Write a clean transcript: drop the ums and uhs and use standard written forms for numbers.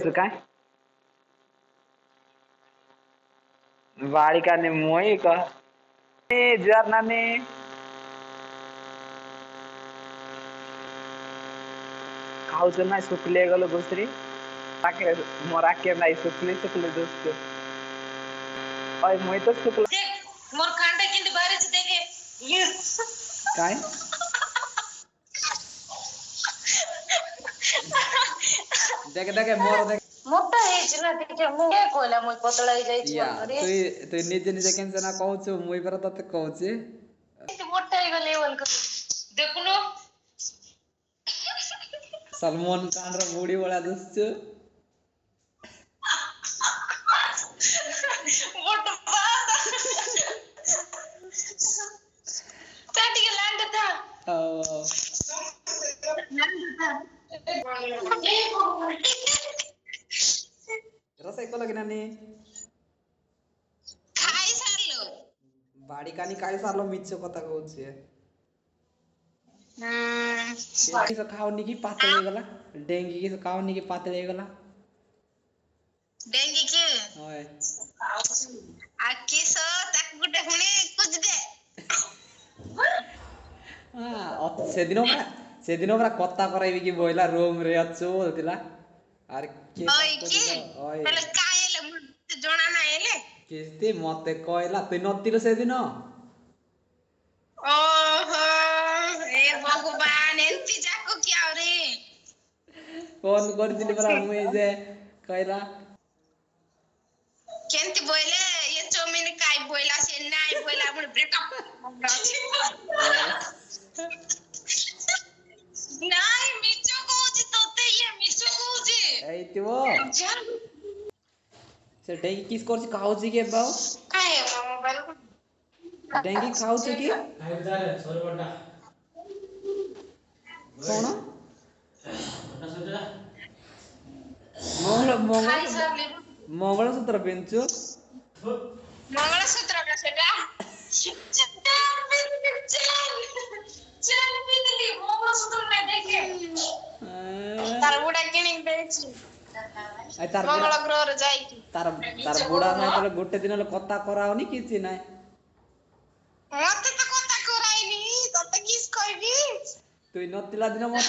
अस काय वाड़ी का ने मोई का ए जर नाने खाऊ से ना सुखले गलो घुसरी ताके मोरा के नहीं सुखले सुखले दोस्त ओय मोई तो सुखला देख मोर कांटा किंद बारे से देखे ये काय देख देख मोर देख मोटा है ना देखे मुंगे कोला मुई पतला ही जाई या रे तू निजे निजे केन ना कहू छु मुई पर तते कहू छी मोटा है लेवल का देखुनो सलमान खान रो बूढ़ी वाला दोस्त मोटा बात चाटी के लैंड था रसै को लगी नानी खाई सारलो बाड़ी कानी काई सारलो मिच्छो कथा कहू छी किस खाओनी की पातले गला डेंगी किस खाओनी की पातले गला डेंगी के ओए आ किस ताक गुटे हुने कुछ दे से दिनो परा कथा कराइबी कि बोइला रूम रे अछु बोलतिला आर के ओए की ओए पहले कायले मुते जणा ना एले किस्ती मते कहला तू नतिलो से दिनो ओहो ए भगवान एंती जाको क्या रे फोन करथिली परा मुई जे कहला केंती बोले ये चौमिन काय बोला से नाय बोला मन ब्रेकअप नाय मिचो कोजी तोते ये मिचो कोजी एइतिवो से डेंगी किस करछि खाउछि के बाऊ काय मोबाइल डेंगी खाउछि की खाइ जा रे सोरबटा कोन बटा सोटा खाई सर ले मंगलसूत्र पिन्छु मंगलसूत्र का सेटा चल बिंदली मंगलसूत्र ना देखे तार बुढ़ा किनिंग देछि आई तार मंगल ग्रह रे जाई तार बुढ़ा ना तले गोटे दिन कथा कराओनी किछि नै मते तो कथा कराइनी तते किस कहबी तुई नतिला दिन